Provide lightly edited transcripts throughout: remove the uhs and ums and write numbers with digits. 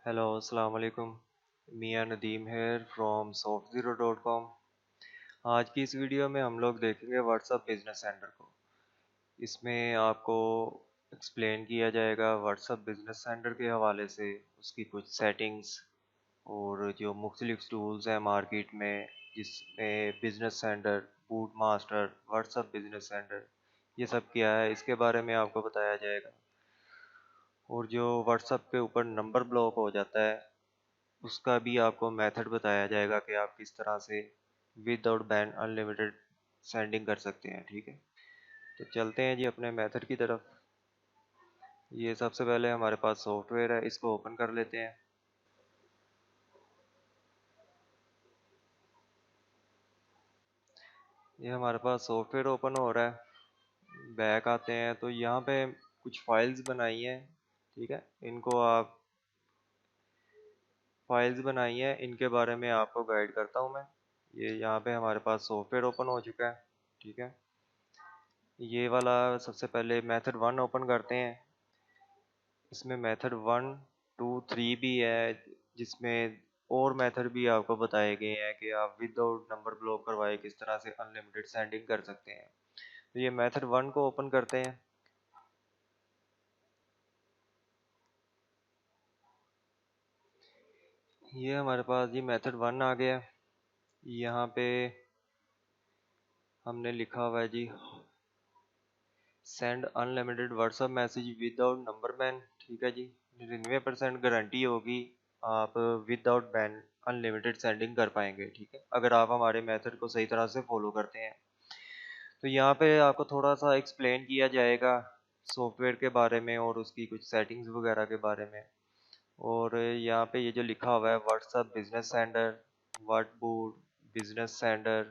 Hello अस्सलाम वालेकुम। मियां Nadeem hair from softZero.com। आज की इस वीडियो में हम लोग देखेंगे व्हाट्सएप बिजनेस सेंटर को। इसमें आपको एक्सप्लेन किया जाएगा व्हाट्सएप बिजनेस सेंटर के हवाले से, उसकी कुछ सेटिंग्स और जो मुख्तलिफ टूल्स हैं मार्केट में, जिसमें business centre, boot master, WhatsApp business centre, ये सब क्या है इसके बारे में आपको बताया जाएगा। और जो व्हाट्सएप के ऊपर नंबर ब्लॉक हो जाता है उसका भी आपको मेथड बताया जाएगा कि आप किस तरह से विदाउट बैन अनलिमिटेड सेंडिंग कर सकते हैं। ठीक है, तो चलते हैं जी अपने मेथड की तरफ। ये सबसे पहले हमारे पास सॉफ्टवेयर है, इसको ओपन कर लेते हैं। ये हमारे पास सॉफ्टवेयर ओपन हो रहा है। बैक आते हैं तो यहाँ पे कुछ फाइल्स बनाई हैं। ठीक है, इनको आप फाइल्स बनाई हैं, इनके बारे में आपको गाइड करता हूँ मैं। ये यहाँ पे हमारे पास सॉफ्टवेयर ओपन हो चुका है। ठीक है, ये वाला सबसे पहले मेथड 1 ओपन करते हैं। इसमें मेथड 1, 2, 3 भी है, जिसमें और मेथड भी आपको बताए गए हैं कि आप विदाउट नंबर ब्लॉक करवाए किस तरह से अनलिमिटेड सेंडिंग कर सकते हैं। तो ये मेथड 1 को ओपन करते हैं। ये हमारे पास ये मेथड 1 आ गया। यहाँ पे हमने लिखा हुआ है जी, send unlimited WhatsApp message without number ban. ठीक है जी, 99% गारंटी होगी आप विदाउट बैन अनलिमिटेड सेंडिंग कर पाएंगे। ठीक है, अगर आप हमारे मेथड को सही तरह से फॉलो करते हैं। तो यहाँ पे आपको थोड़ा सा एक्सप्लेन किया जाएगा सॉफ्टवेयर के बारे में और उसकी कुछ सेटिंग्स वगैरह के बारे में। और यहाँ पे ये जो लिखा हुआ है WhatsApp business centre, what boot business centre,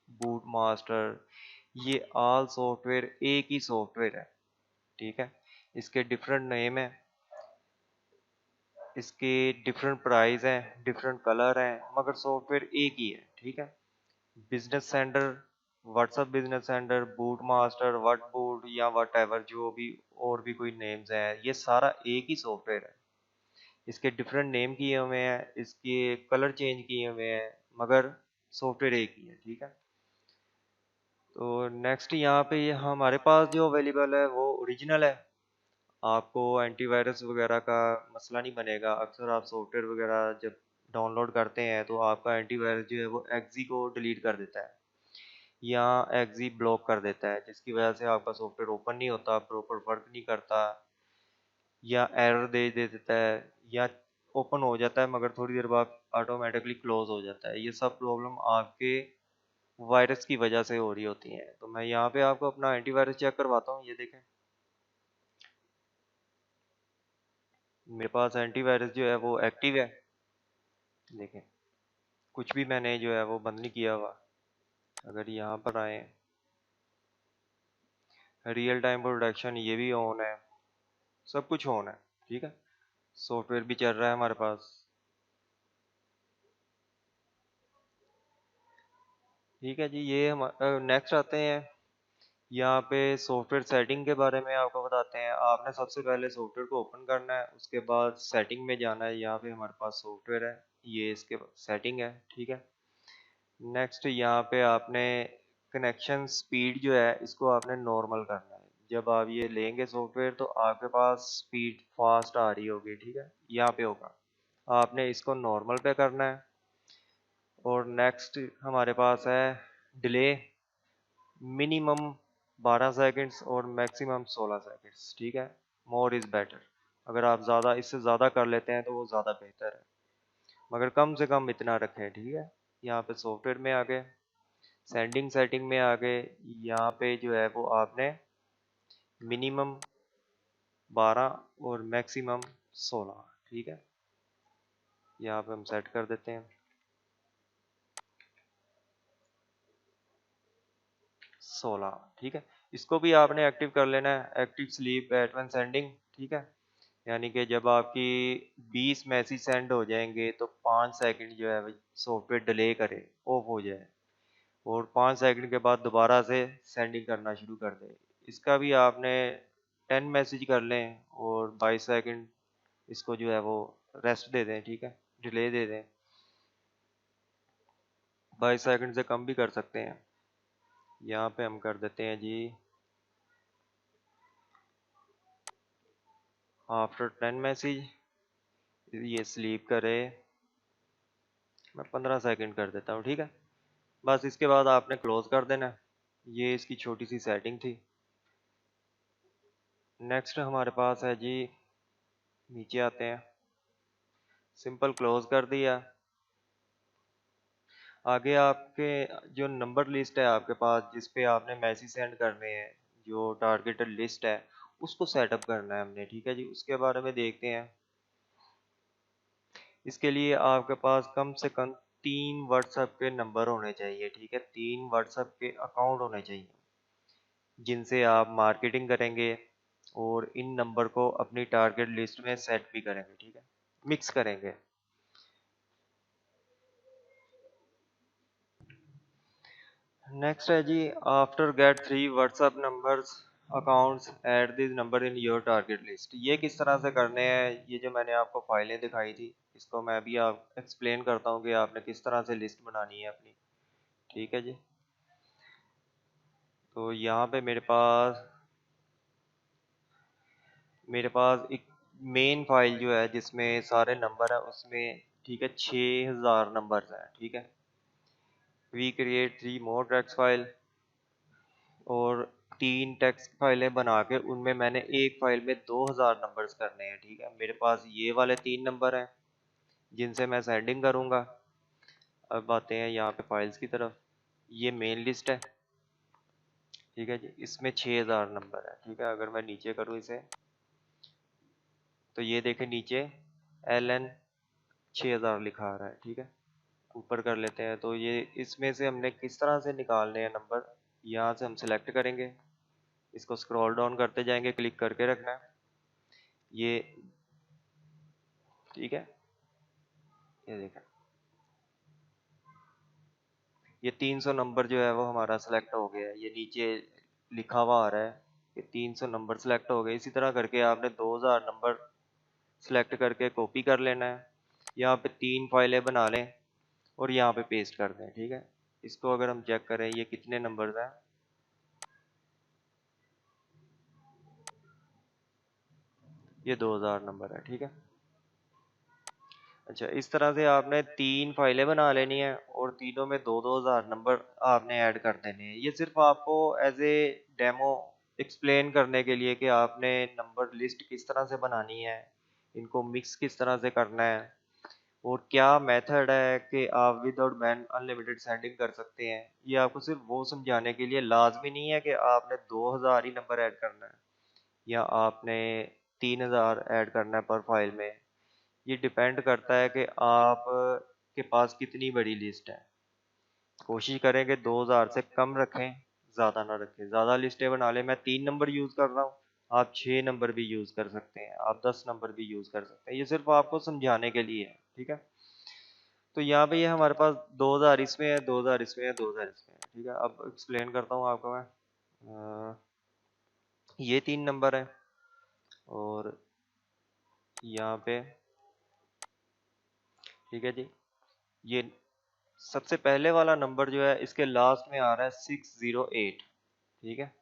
boot master, ये ऑल सॉफ्टवेयर एक ही सॉफ्टवेयर है। ठीक है, इसके डिफरेंट नेम है, इसके डिफरेंट प्राइस हैं, डिफरेंट कलर हैं, मगर सॉफ्टवेयर एक ही है। ठीक है, business centre, WhatsApp business centre, boot master, what boot या वट एवर, जो भी और भी कोई नेम्स हैं, ये सारा एक ही सॉफ्टवेयर है। इसके डिफरेंट नेम किए हुए हैं, इसके कलर चेंज किए हुए हैं, मगर सॉफ्टवेयर एक ही है। ठीक है, तो नेक्स्ट यहाँ पे ये हमारे पास जो अवेलेबल है वो ओरिजिनल है। आपको एंटीवायरस वगैरह का मसला नहीं बनेगा। अक्सर आप सॉफ्टवेयर वगैरह जब डाउनलोड करते हैं तो आपका एंटीवायरस जो है वो एक्जी को डिलीट कर देता है या एक्जी ब्लॉक कर देता है, जिसकी वजह से आपका सॉफ्टवेयर ओपन नहीं होता, प्रॉपर वर्क नहीं करता, या एरर दे देता है, या ओपन हो जाता है मगर थोड़ी देर बाद ऑटोमेटिकली क्लोज हो जाता है। ये सब प्रॉब्लम आपके वायरस की वजह से हो रही होती हैं। तो मैं यहाँ पे आपको अपना एंटीवायरस चेक करवाता हूँ। ये देखें, मेरे पास एंटीवायरस जो है वो एक्टिव है। देखें, कुछ भी मैंने जो है वो बंद नहीं किया हुआ। अगर यहाँ पर आए, रियल टाइम प्रोडक्शन ये भी ऑन है, सब कुछ ऑन है। ठीक है, सॉफ्टवेयर भी चल रहा है हमारे पास। ठीक है जी, ये हम नेक्स्ट आते हैं। यहाँ पे सॉफ्टवेयर सेटिंग के बारे में आपको बताते हैं। आपने सबसे पहले सॉफ्टवेयर को ओपन करना है, उसके बाद सेटिंग में जाना है। यहाँ पे हमारे पास सॉफ्टवेयर है, ये इसके सेटिंग है। ठीक है, नेक्स्ट यहाँ पे आपने कनेक्शन स्पीड जो है इसको आपने नॉर्मल करना है। जब आप ये लेंगे सॉफ्टवेयर तो आपके पास स्पीड फास्ट आ रही होगी। ठीक है, यहाँ पे होगा, आपने इसको नॉर्मल पे करना है। और नेक्स्ट हमारे पास है डिले, मिनिमम 12 सेकंड्स और मैक्सिमम 16 सेकंड्स। ठीक है, मोर इज़ बेटर। अगर आप ज़्यादा इससे ज़्यादा कर लेते हैं तो वो ज़्यादा बेहतर है, मगर कम से कम इतना रखें। ठीक है, यहाँ पे सॉफ्टवेयर में आ गए, सेंडिंग सेटिंग में आ गए। यहाँ पे जो है वो आपने मिनिमम 12 और मैक्सिमम 16। ठीक है, यहाँ पे हम सेट कर देते हैं 16। ठीक है, इसको भी आपने एक्टिव कर लेना है, active sleep at one sending. ठीक है, यानी कि जब आपकी 20 मैसेज सेंड हो जाएंगे तो 5 सेकंड जो है सॉफ्टवेयर डिले करे, ऑफ हो जाए, और 5 सेकंड के बाद दोबारा से सेंडिंग करना शुरू कर दे। इसका भी आपने 10 मैसेज कर लें और 22 सेकंड इसको जो है वो रेस्ट दे दें, ठीक है, डिले दे दें, 22 सेकंड से कम भी कर सकते हैं। यहाँ पे हम कर देते हैं जी आफ्टर 10 मैसेज, ये स्लीप करे, मैं 15 सेकंड कर देता हूँ, ठीक है। बस इसके बाद आपने क्लोज कर देना। ये इसकी छोटी सी सेटिंग थी। नेक्स्ट हमारे पास है जी, नीचे आते हैं, सिंपल क्लोज कर दिया। आगे आपके जो नंबर लिस्ट है आपके पास जिस पे आपने मैसेज सेंड करने हैं, जो टारगेटेड लिस्ट है उसको सेटअप करना है हमने, ठीक है जी। उसके बारे में देखते हैं। इसके लिए आपके पास कम से कम 3 व्हाट्सएप के नंबर होने चाहिए, ठीक है, 3 व्हाट्सएप के अकाउंट होने चाहिए जिनसे आप मार्केटिंग करेंगे और इन नंबर को अपनी टारगेट लिस्ट में सेट भी करेंगे, ठीक है, मिक्स करेंगे। नेक्स्ट है जी, after get 3 WhatsApp numbers accounts add this number in your target list. ये किस तरह से करने हैं, ये जो मैंने आपको फाइलें दिखाई थी इसको मैं अभी आप एक्सप्लेन करता हूँ कि आपने किस तरह से लिस्ट बनानी है अपनी, ठीक है जी। तो यहाँ पे मेरे पास एक मेन फाइल जो है जिसमें सारे नंबर है उसमें, ठीक है, 6000 नंबर है, ठीक है। We create 3 more text file और 3 टेक्स्ट फाइलें बना के उनमें मैंने एक फाइल में 2000 नंबर्स करने हैं, ठीक है। मेरे पास ये वाले 3 नंबर हैं जिनसे मैं सेंडिंग करूँगा। अब आते हैं यहाँ पे फाइल्स की तरफ। ये मेन लिस्ट है, ठीक है जी, इसमें 6000 नंबर है, ठीक है। अगर मैं नीचे करूँ इसे तो ये देखें नीचे LN 6000 लिखा आ रहा है, ठीक है। ऊपर कर लेते हैं। तो ये इसमें से हमने किस तरह से निकालने हैं नंबर, यहाँ से हम सिलेक्ट करेंगे, इसको स्क्रॉल डाउन करते जाएंगे, क्लिक करके रखना है ये, ठीक है। ये देखें, ये 300 नंबर जो है वो हमारा सिलेक्ट हो गया है, ये नीचे लिखा हुआ आ रहा है कि 300 नंबर सिलेक्ट हो गए। इसी तरह करके आपने 2000 नंबर सिलेक्ट करके कॉपी कर लेना है, यहाँ पे 3 फाइलें बना लें और यहाँ पे पेस्ट कर दें, ठीक है। इसको अगर हम चेक करें ये कितने नंबर्स हैं, ये 2000 नंबर है, ठीक है। अच्छा, इस तरह से आपने 3 फाइलें बना लेनी है और तीनों में 2-2000 नंबर आपने ऐड कर देने हैं। ये सिर्फ आपको एज ए डेमो एक्सप्लेन करने के लिए कि आपने नंबर लिस्ट किस तरह से बनानी है, इनको मिक्स किस तरह से करना है और क्या मेथड है कि आप विदाउट बैन अनलिमिटेड सेंडिंग कर सकते हैं। ये आपको सिर्फ वो समझाने के लिए, लाजमी नहीं है कि आपने 2000 ही नंबर ऐड करना है या आपने 3000 ऐड करना है पर फाइल में। ये डिपेंड करता है कि आप के पास कितनी बड़ी लिस्ट है। कोशिश करें कि 2000 से कम रखें, ज़्यादा ना रखें। ज़्यादा लिस्टें बना लें, मैं 3 नंबर यूज़ कर रहा हूँ, आप 6 नंबर भी यूज़ कर सकते हैं, आप 10 नंबर भी यूज़ कर सकते हैं। ये सिर्फ आपको समझाने के लिए है, ठीक है। तो यहाँ पे ये हमारे पास 2000 इसमें है, 2000 इसमें है, 2000 इसमें है, ठीक है। अब एक्सप्लेन करता हूँ आपको मैं। ये 3 नंबर है और यहाँ पे, ठीक है जी, ये सबसे पहले वाला नंबर जो है इसके लास्ट में आ रहा है 608, ठीक है।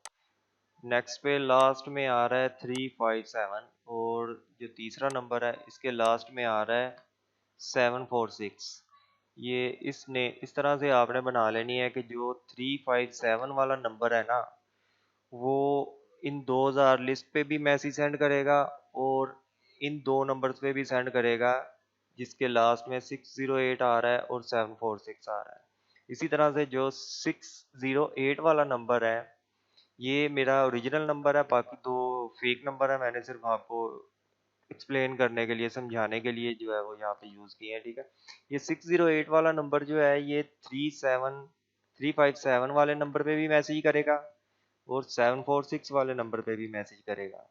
नेक्स्ट पे लास्ट में आ रहा है 357 और जो तीसरा नंबर है इसके लास्ट में आ रहा है 746। ये इसने इस तरह से आपने बना लेनी है कि जो 357 वाला नंबर है ना वो इन 2000 लिस्ट पे भी मैसेज सेंड करेगा और इन दो नंबर्स पे भी सेंड करेगा जिसके लास्ट में 608 आ रहा है और 746 आ रहा है। इसी तरह से जो 608 वाला नंबर है ये मेरा ओरिजिनल नंबर है, बाकी दो फेक नंबर है, मैंने सिर्फ आपको एक्सप्लेन करने के लिए, समझाने के लिए जो है वो यहाँ पे यूज किए हैं, ठीक है। ये 608 वाला नंबर जो है ये 357 वाले नंबर पे भी मैसेज करेगा और 746 वाले नंबर पे भी मैसेज करेगा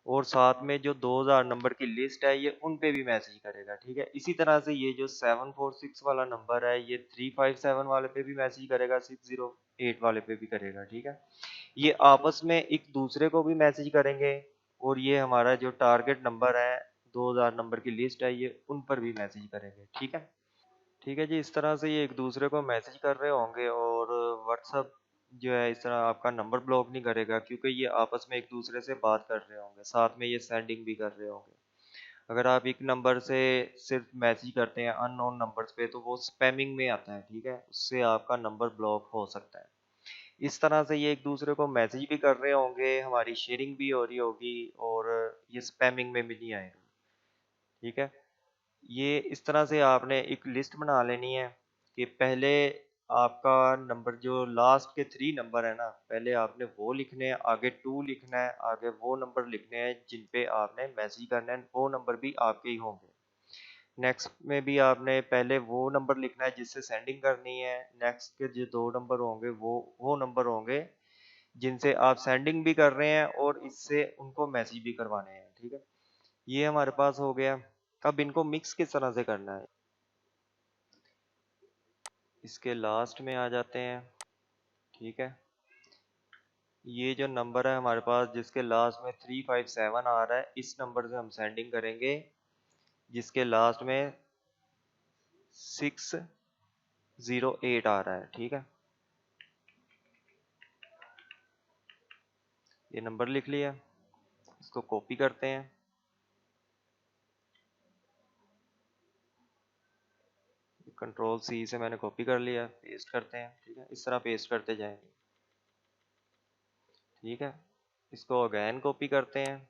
और साथ में जो 2000 नंबर की लिस्ट है ये उन पे भी मैसेज करेगा, ठीक है। इसी तरह से ये जो 746 वाला नंबर है ये 357 वाले पे भी मैसेज करेगा, 608 वाले पे भी करेगा, ठीक है। ये आपस में एक दूसरे को भी मैसेज करेंगे और ये हमारा जो टारगेट नंबर है 2000 नंबर की लिस्ट है, ये उन पर भी मैसेज करेंगे। ठीक है जी, इस तरह से ये एक दूसरे को मैसेज कर रहे होंगे, और व्हाट्सअप जो है इस तरह आपका नंबर ब्लॉक नहीं करेगा, क्योंकि ये आपस में एक दूसरे से बात कर रहे होंगे, साथ में ये सेंडिंग भी कर रहे होंगे। अगर आप एक नंबर से सिर्फ मैसेज करते हैं अननोन नंबर्स पे, तो वो स्पैमिंग में आता है। ठीक है, उससे आपका नंबर ब्लॉक हो सकता है। इस तरह से ये एक दूसरे को मैसेज भी कर रहे होंगे, हमारी शेयरिंग भी हो रही होगी, और ये स्पैमिंग में भी नहीं आएगा। ठीक है, ये इस तरह से आपने एक लिस्ट बना लेनी है कि पहले आपका नंबर जो लास्ट के 3 नंबर है ना, पहले आपने वो लिखने हैं, आगे 2 लिखना है, आगे वो नंबर लिखने हैं जिन पे आपने मैसेज करना है, वो नंबर भी आपके ही होंगे। नेक्स्ट में भी आपने पहले वो नंबर लिखना है जिससे सेंडिंग करनी है, नेक्स्ट के जो 2 नंबर होंगे वो नंबर होंगे जिनसे आप सेंडिंग भी कर रहे हैं और इससे उनको मैसेज भी करवाने हैं। ठीक है, ये हमारे पास हो गया। अब इनको मिक्स किस तरह से करना है, इसके लास्ट में आ जाते हैं। ठीक है, ये जो नंबर है हमारे पास जिसके लास्ट में 357 आ रहा है, इस नंबर से हम सेंडिंग करेंगे जिसके लास्ट में 608 आ रहा है। ठीक है, ये नंबर लिख लिया, इसको कॉपी करते हैं, कंट्रोल सी से मैंने कॉपी कर लिया, पेस्ट करते हैं। ठीक है, इस तरह पेस्ट करते जाएंगे। ठीक है, इसको अगेन कॉपी करते हैं,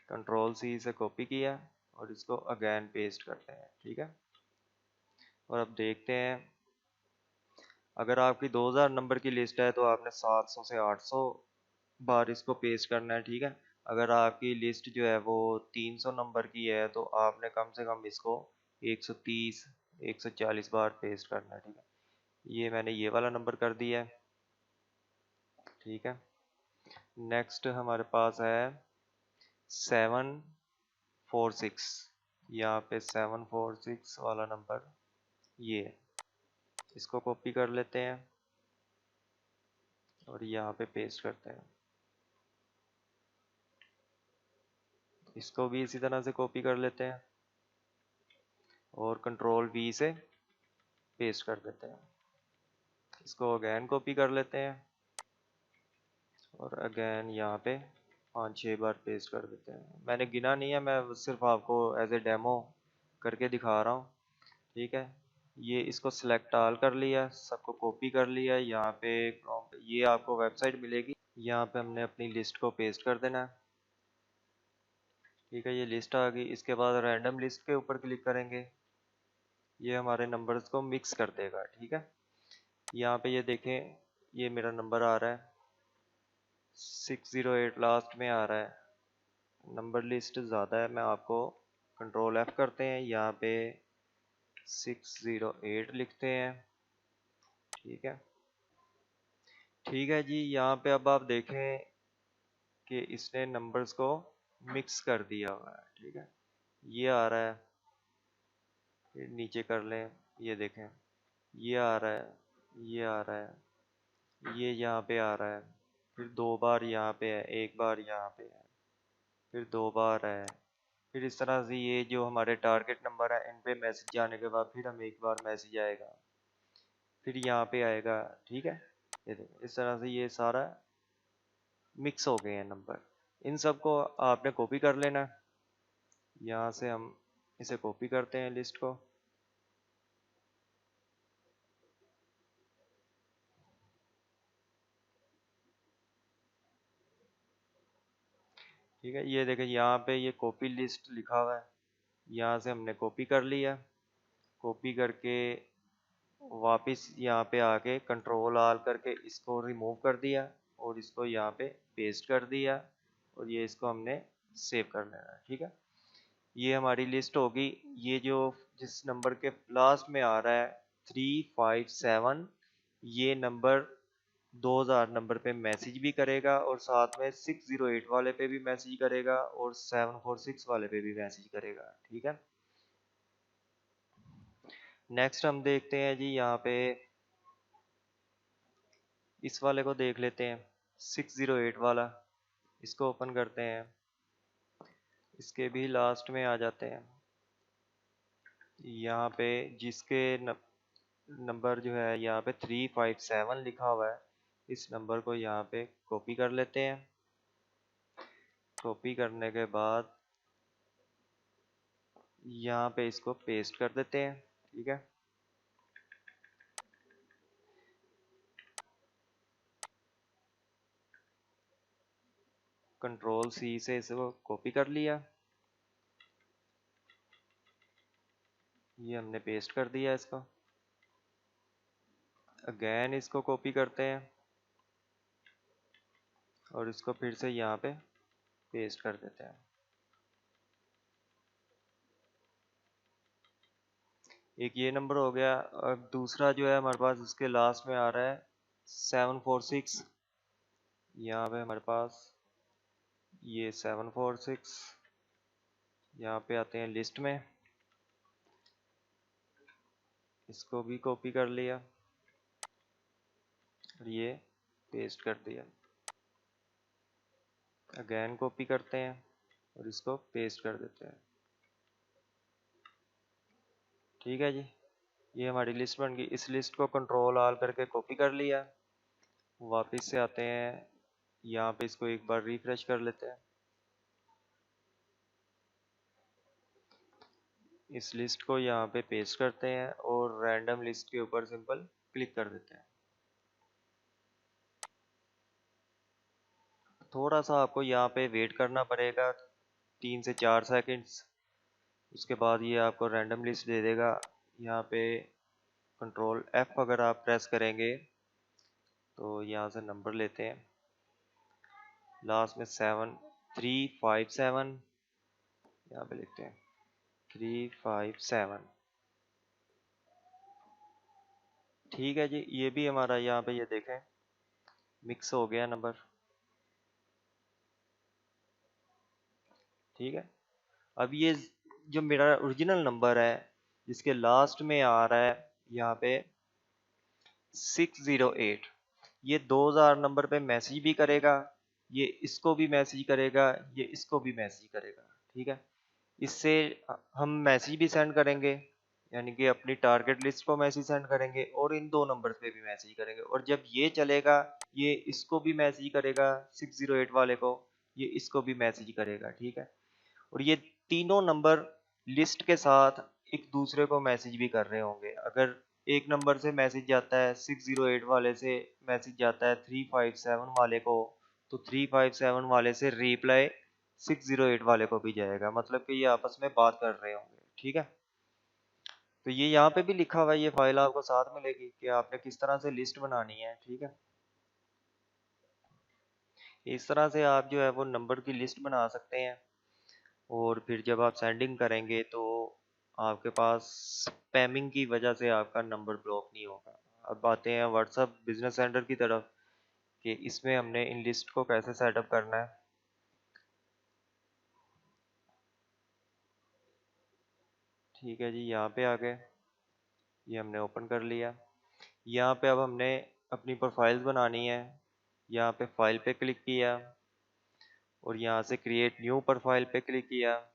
कंट्रोल सी से कॉपी किया, और इसको अगेन पेस्ट करते हैं। ठीक है, और अब देखते हैं, अगर आपकी 2000 नंबर की लिस्ट है तो आपने 700 से 800 बार इसको पेस्ट करना है। ठीक है, अगर आपकी लिस्ट जो है वो 300 नंबर की है तो आपने कम से कम इसको 130 140 बार पेस्ट करना है। ठीक है, ये मैंने ये वाला नंबर कर दिया है। ठीक है, नेक्स्ट हमारे पास है 746, यहाँ पे 746 वाला नंबर ये है। इसको कॉपी कर लेते हैं और यहाँ पे पेस्ट करते हैं, इसको भी इसी तरह से कॉपी कर लेते हैं और कंट्रोल वी से पेस्ट कर देते हैं। इसको अगेन कॉपी कर लेते हैं और अगेन यहाँ पे 5-6 बार पेस्ट कर देते हैं। मैंने गिना नहीं है, मैं सिर्फ आपको एज ए डेमो करके दिखा रहा हूँ। ठीक है, ये इसको सिलेक्ट ऑल कर लिया, सबको कॉपी कर लिया, यहाँ पे ये आपको वेबसाइट मिलेगी, यहाँ पे हमने अपनी लिस्ट को पेस्ट कर देना है। ठीक है, ये लिस्ट आ गई। इसके बाद रैंडम लिस्ट के ऊपर क्लिक करेंगे, ये हमारे नंबर्स को मिक्स कर देगा। ठीक है, यहाँ पे ये देखें, ये मेरा नंबर आ रहा है 608 लास्ट में आ रहा है। नंबर लिस्ट ज़्यादा है, मैं आपको कंट्रोल F करते हैं, यहाँ पे 608 लिखते हैं। ठीक है, ठीक है जी, यहाँ पे अब आप देखें कि इसने नंबर्स को मिक्स कर दिया हुआ है। ठीक है, ये आ रहा है, फिर नीचे कर लें, ये देखें, ये आ रहा है, ये आ रहा है, ये यहाँ पे आ रहा है, फिर 2 बार यहाँ पे है, 1 बार यहाँ पे है, फिर 2 बार है, फिर इस तरह से ये जो हमारे टारगेट नंबर है इन पे मैसेज जाने के बाद फिर हम 1 बार मैसेज आएगा, फिर यहाँ पे आएगा। ठीक है, ये देखो इस तरह से ये सारा मिक्स हो गए हैं नंबर। इन सब को आपने कॉपी कर लेना है, यहाँ से हम इसे कॉपी करते हैं लिस्ट को। ठीक है, ये देखें यहाँ पे ये कॉपी लिस्ट लिखा हुआ है, यहाँ से हमने कॉपी कर लिया, कॉपी करके वापस यहाँ पे आके कंट्रोल आल करके इसको रिमूव कर दिया और इसको यहाँ पे पेस्ट कर दिया, और ये इसको हमने सेव कर लेना है। ठीक है, ये हमारी लिस्ट होगी। ये जो जिस नंबर के लास्ट में आ रहा है 357, ये नंबर 2000 नंबर पे मैसेज भी करेगा और साथ में 608 वाले पे भी मैसेज करेगा और 746 वाले पे भी मैसेज करेगा। ठीक है, नेक्स्ट हम देखते हैं जी, यहाँ पे इस वाले को देख लेते हैं। 608 वाला, इसको ओपन करते हैं। इसके भी लास्ट में आ जाते हैं। यहाँ पे जिसके नंबर जो है यहाँ पे 357 लिखा हुआ है, इस नंबर को यहाँ पे कॉपी कर लेते हैं। कॉपी करने के बाद यहाँ पे इसको पेस्ट कर देते हैं। ठीक है, कंट्रोल सी से इसको कॉपी कर लिया। ये हमने पेस्ट कर दिया इसको। अगेन इसको कॉपी करते हैं और इसको फिर से यहाँ पे पेस्ट कर देते हैं। एक ये नंबर हो गया। अब दूसरा जो है हमारे पास इसके लास्ट में आ रहा है 746। यहाँ पे हमारे पास ये 746, यहाँ पे आते हैं लिस्ट में, इसको भी कॉपी कर लिया और ये पेस्ट कर दिया। अगेन कॉपी करते हैं और इसको पेस्ट कर देते हैं। ठीक है जी, ये हमारी लिस्ट बन गई। इस लिस्ट को कंट्रोल आल करके कॉपी कर लिया। वापस से आते हैं यहाँ पे, इसको एक बार रिफ्रेश कर लेते हैं। इस लिस्ट को यहाँ पे पेस्ट करते हैं और रैंडम लिस्ट के ऊपर सिंपल क्लिक कर देते हैं। थोड़ा सा आपको यहाँ पे वेट करना पड़ेगा 3 से 4 सेकंड्स। उसके बाद ये आपको रैंडम लिस्ट दे देगा। यहाँ पे कंट्रोल F अगर आप प्रेस करेंगे तो यहाँ से नंबर लेते हैं, लास्ट में 7357, यहाँ पे लिखते हैं 357। ठीक है जी, ये भी हमारा यहाँ पे ये देखें मिक्स हो गया नंबर। ठीक है, अब ये जो मेरा ओरिजिनल नंबर है जिसके लास्ट में आ रहा है यहाँ पे 608, ये 2000 नंबर पे मैसेज भी करेगा, ये इसको भी मैसेज करेगा, ये इसको भी मैसेज करेगा। ठीक है, इससे हम मैसेज भी सेंड करेंगे, यानी कि अपनी टारगेट लिस्ट को मैसेज सेंड करेंगे और इन दो नंबर पे भी मैसेज करेंगे। और जब ये चलेगा ये इसको भी मैसेज करेगा 608 वाले को, ये इसको भी मैसेज करेगा। ठीक है, और ये तीनों नंबर लिस्ट के साथ एक दूसरे को मैसेज भी कर रहे होंगे। अगर एक नंबर से मैसेज जाता है 608 वाले से, मैसेज जाता है 357 वाले को, तो 357 वाले से रिप्लाई 608 वाले को भी जाएगा, मतलब कि ये आपस में बात कर रहे होंगे। ठीक है, तो ये यहाँ पे भी लिखा हुआ है, ये फाइल आपको साथ मिलेगी कि आपने किस तरह से लिस्ट बनानी है। ठीक है, इस तरह से आप जो है वो नंबर की लिस्ट बना सकते हैं और फिर जब आप सेंडिंग करेंगे तो आपके पास स्पैमिंग की वजह से आपका नंबर ब्लॉक नहीं होगा। अब आते हैं व्हाट्सएप बिजनेस सेंटर की तरफ कि इसमें हमने इन लिस्ट को कैसे सेटअप करना है। ठीक है जी, यहाँ पे आ गए, ये हमने ओपन कर लिया। यहाँ पे अब हमने अपनी प्रोफाइल्स बनानी है। यहाँ पे फाइल पे क्लिक किया और यहाँ से क्रिएट न्यू प्रोफाइल पे क्लिक किया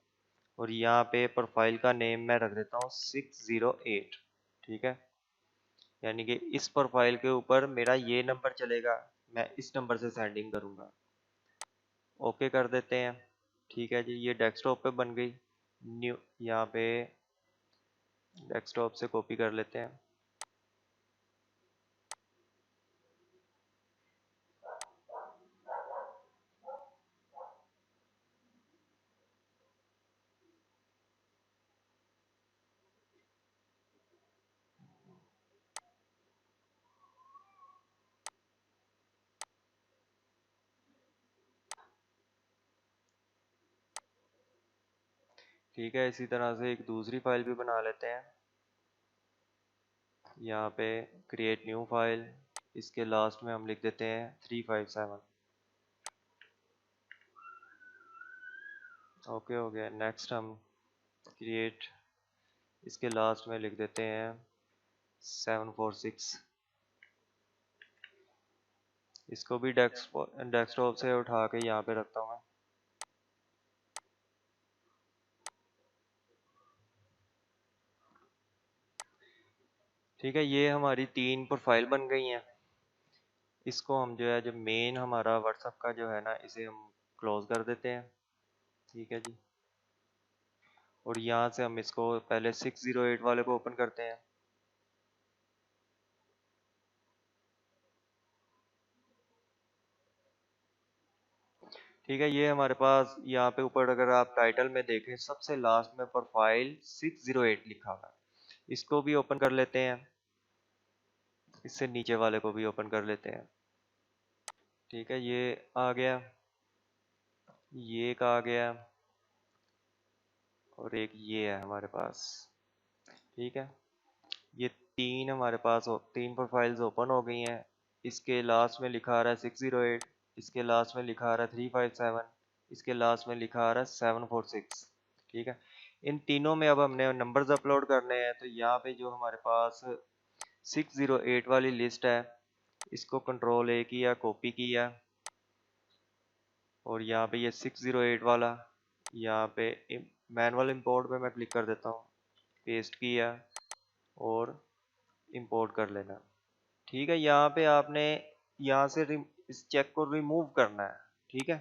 और यहाँ पे प्रोफाइल का नेम मैं रख देता हूँ 608। ठीक है, यानी कि इस प्रोफाइल के ऊपर मेरा ये नंबर चलेगा, मैं इस नंबर से सेंडिंग करूँगा। ओके कर देते हैं। ठीक है जी, ये डेस्कटॉप पे बन गई। न्यू यहाँ पे डेस्कटॉप से कॉपी कर लेते हैं। ठीक है, इसी तरह से एक दूसरी फाइल भी बना लेते हैं। यहाँ पे क्रिएट न्यू फाइल, इसके लास्ट में हम लिख देते हैं 357। ओके हो गया। नेक्स्ट हम क्रिएट, इसके लास्ट में लिख देते हैं 746। इसको भी डेस्कटॉप से उठा के यहाँ पे रखता हूँ मैं। ठीक है, ये हमारी 3 प्रोफाइल बन गई हैं। इसको हम जो है, जो मेन हमारा व्हाट्सएप का जो है ना, इसे हम क्लोज कर देते हैं। ठीक है जी। और यहाँ से हम इसको पहले 608 वाले को ओपन करते हैं। ठीक है, ये हमारे पास यहाँ पे ऊपर अगर आप टाइटल में देखें, सबसे लास्ट में प्रोफाइल 608 लिखा हुआ है। इसको भी ओपन कर लेते हैं। इससे नीचे वाले को भी ओपन कर लेते हैं। ठीक है, ये आ गया, ये एक आ गया, और एक ये है हमारे पास। ठीक है, ये तीन हमारे पास 3 प्रोफाइल्स ओपन हो गई हैं। इसके लास्ट में लिखा आ रहा है 608, इसके लास्ट में लिखा आ रहा है 357, इसके लास्ट में लिखा आ रहा है 746। ठीक है, इन तीनों में अब हमने नंबर्स अपलोड करने हैं। तो यहाँ पे जो हमारे पास 608 वाली लिस्ट है, इसको कंट्रोल A किया, कॉपी किया, और यहाँ पे ये 608 वाला, यहाँ पे मैनुअल इंपोर्ट पे मैं क्लिक कर देता हूँ, पेस्ट किया और इंपोर्ट कर लेना। ठीक है, यहाँ पे आपने यहाँ से इस चेक को रिमूव करना है। ठीक है,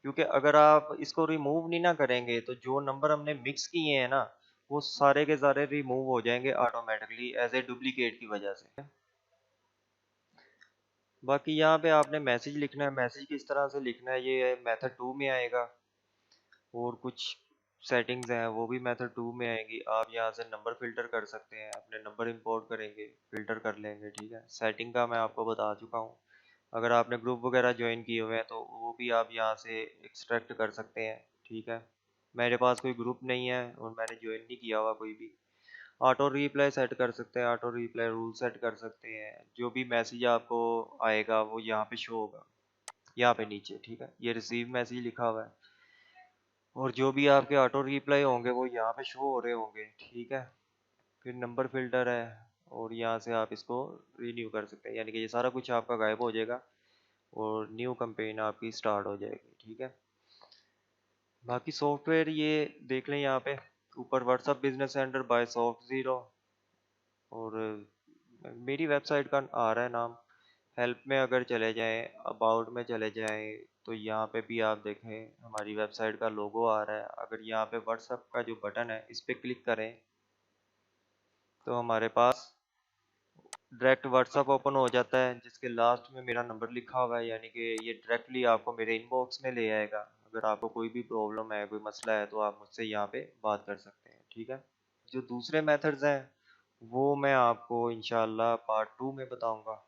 क्योंकि अगर आप इसको रिमूव नहीं ना करेंगे तो जो नंबर हमने मिक्स किए हैं ना, वो सारे के सारे रिमूव हो जाएंगे ऑटोमेटिकली एज ए डुप्लीकेट की वजह से। बाकी यहाँ पे आपने मैसेज लिखना है। मैसेज किस तरह से लिखना है, ये मेथड 2 में आएगा, और कुछ सेटिंग्स हैं वो भी मेथड 2 में आएंगी। आप यहाँ से नंबर फिल्टर कर सकते हैं, अपने नंबर इंपोर्ट करेंगे, फिल्टर कर लेंगे। ठीक है, सेटिंग का मैं आपको बता चुका हूँ। अगर आपने ग्रुप वगैरह ज्वाइन किए हुए हैं तो वो भी आप यहाँ से एक्सट्रैक्ट कर सकते हैं। ठीक है, मेरे पास कोई ग्रुप नहीं है और मैंने ज्वाइन नहीं किया हुआ कोई भी। ऑटो रिप्लाई सेट कर सकते हैं, ऑटो रिप्लाई रूल सेट कर सकते हैं। जो भी मैसेज आपको आएगा वो यहाँ पे शो होगा, यहाँ पे नीचे। ठीक है, ये रिसीव मैसेज लिखा हुआ है, और जो भी आपके ऑटो रिप्लाई होंगे वो यहाँ पे शो हो रहे होंगे। ठीक है, फिर नंबर फिल्टर है, और यहाँ से आप इसको रिन्यू कर सकते हैं, यानी कि ये सारा कुछ आपका गायब हो जाएगा और न्यू कैंपेन आपकी स्टार्ट हो जाएगी। ठीक है, बाकी सॉफ्टवेयर ये देख लें यहाँ पे ऊपर, WhatsApp business centre by soft zero, और मेरी वेबसाइट का आ रहा है नाम। हेल्प में अगर चले जाएं, अबाउट में चले जाएं, तो यहाँ पे भी आप देखें हमारी वेबसाइट का लोगो आ रहा है। अगर यहाँ पे व्हाट्सएप का जो बटन है इस पर क्लिक करें तो हमारे पास डायरेक्ट व्हाट्सएप ओपन हो जाता है, जिसके लास्ट में मेरा नंबर लिखा हुआ है, यानी कि ये डायरेक्टली आपको मेरे इनबॉक्स में ले आएगा। अगर आपको कोई भी प्रॉब्लम है, कोई मसला है, तो आप मुझसे यहाँ पे बात कर सकते हैं। ठीक है, जो दूसरे मेथड्स हैं वो मैं आपको इंशाल्लाह पार्ट 2 में बताऊंगा।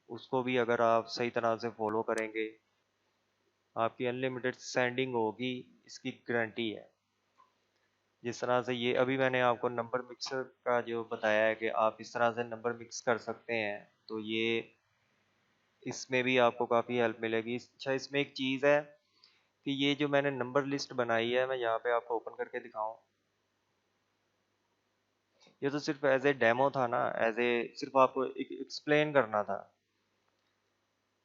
उसको भी अगर आप सही तरह से फॉलो करेंगे, आपकी अनलिमिटेड सेंडिंग होगी, इसकी गारंटी है। जिस तरह से ये अभी मैंने आपको नंबर मिक्सर का जो बताया है कि आप इस तरह से नंबर मिक्स कर सकते हैं, तो ये इसमें भी आपको काफ़ी हेल्प मिलेगी। अच्छा, इसमें एक चीज़ है कि ये जो मैंने नंबर लिस्ट बनाई है, मैं यहाँ पे आपको ओपन करके दिखाऊं। ये तो सिर्फ एज ए डेमो था ना, एज ए सिर्फ आपको एक्सप्लेन करना था,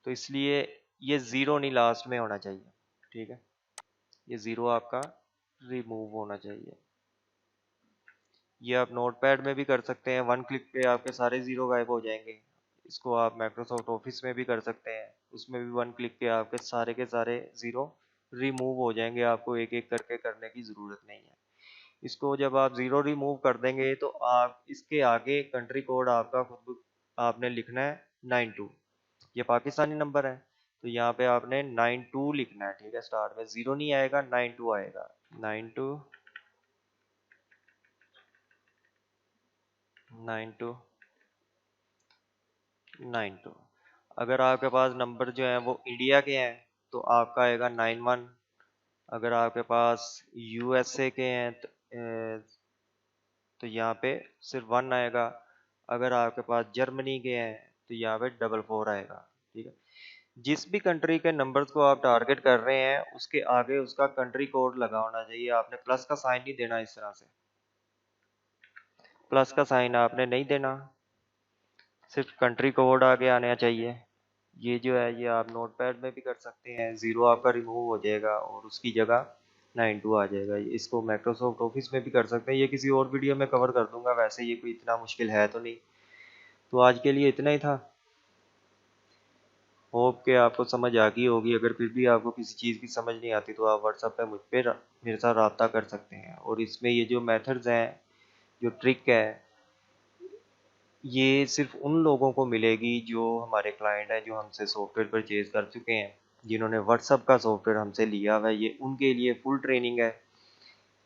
तो इसलिए ये ज़ीरो नहीं लास्ट में होना चाहिए। ठीक है, ये ज़ीरो आपका रिमूव होना चाहिए। ये आप नोटपैड में भी कर सकते हैं, 1 क्लिक पे आपके सारे ज़ीरो गायब हो जाएंगे। इसको आप माइक्रोसॉफ्ट ऑफिस में भी कर सकते हैं, उसमें भी 1 क्लिक पे आपके सारे के सारे ज़ीरो रिमूव हो जाएंगे। आपको एक एक करके करने की ज़रूरत नहीं है। इसको जब आप ज़ीरो रिमूव कर देंगे तो आप इसके आगे कंट्री कोड आपका खुद आपने लिखना है 92। ये पाकिस्तानी नंबर है, तो यहाँ पे आपने 92 लिखना है। ठीक है, स्टार्ट में ज़ीरो नहीं आएगा, 92 आएगा। 92 92 92। अगर आपके पास नंबर जो है वो इंडिया के हैं तो आपका आएगा 91। अगर आपके पास यूएसए के हैं तो यहाँ पे सिर्फ 1 आएगा। अगर आपके पास जर्मनी के हैं तो यहाँ पे 44 आएगा। ठीक है, जिस भी कंट्री के नंबर्स को आप टारगेट कर रहे हैं उसके आगे उसका कंट्री कोड लगा होना चाहिए। आपने प्लस का साइन नहीं देना, इस तरह से प्लस का साइन आपने नहीं देना, सिर्फ कंट्री कोड आगे आना चाहिए। ये जो है ये आप नोटपैड में भी कर सकते हैं, ज़ीरो आपका रिमूव हो जाएगा और उसकी जगह 92 आ जाएगा। इसको माइक्रोसॉफ्ट ऑफिस में भी कर सकते हैं, ये किसी और वीडियो में कवर कर दूंगा, वैसे ये कोई इतना मुश्किल है तो नहीं। तो आज के लिए इतना ही था। होप कि आपको समझ आ गई होगी। अगर फिर भी आपको किसी चीज़ की समझ नहीं आती तो आप व्हाट्सएप पे मेरे साथ रब्ता कर सकते हैं। और इसमें ये जो मेथड्स हैं, जो ट्रिक है, ये सिर्फ उन लोगों को मिलेगी जो हमारे क्लाइंट हैं, जो हमसे सॉफ्टवेयर परचेज कर चुके हैं, जिन्होंने व्हाट्सएप का सॉफ्टवेयर हमसे लिया हुआ है। ये उनके लिए फुल ट्रेनिंग है,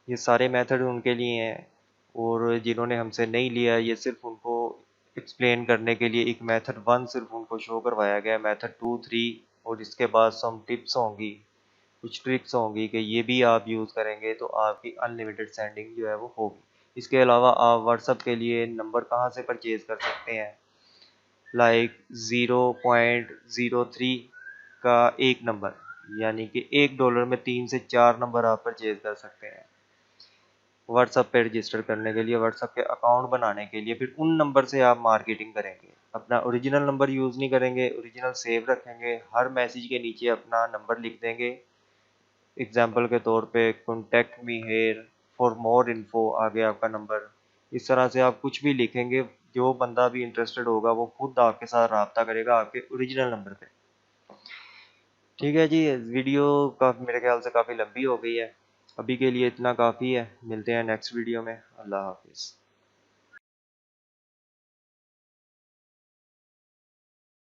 ये सारे मेथड उनके लिए हैं। और जिन्होंने हमसे नहीं लिया, ये सिर्फ उनको एक्सप्लेन करने के लिए एक मेथड वन सिर्फ उनको शो करवाया गया, मेथड टू थ्री, और इसके बाद सम टिप्स होंगी, कुछ ट्रिक्स होंगी कि ये भी आप यूज़ करेंगे तो आपकी अनलिमिटेड सेंडिंग जो है वो होगी। इसके अलावा आप व्हाट्सएप के लिए नंबर कहाँ से परचेज कर सकते हैं, लाइक 0.03 का एक नंबर, यानी कि $1 में 3 से 4 नंबर आप परचेज कर सकते हैं व्हाट्सएप पे रजिस्टर करने के लिए, व्हाट्सएप के अकाउंट बनाने के लिए। फिर उन नंबर से आप मार्केटिंग करेंगे, अपना ओरिजिनल नंबर यूज़ नहीं करेंगे, ओरिजिनल सेव रखेंगे, हर मैसेज के नीचे अपना नंबर लिख देंगे। एग्जाम्पल के तौर पे contact me here for more info, आगे आपका नंबर। इस तरह से आप कुछ भी लिखेंगे, जो बंदा भी इंटरेस्टेड होगा वो खुद आपके साथ रब्ता करेगा आपके ओरिजिनल नंबर पे। ठीक है जी, वीडियो का मेरे ख्याल से काफ़ी लंबी हो गई है, अभी के लिए इतना काफ़ी है। मिलते हैं नेक्स्ट वीडियो में। अल्लाह हाफिज़।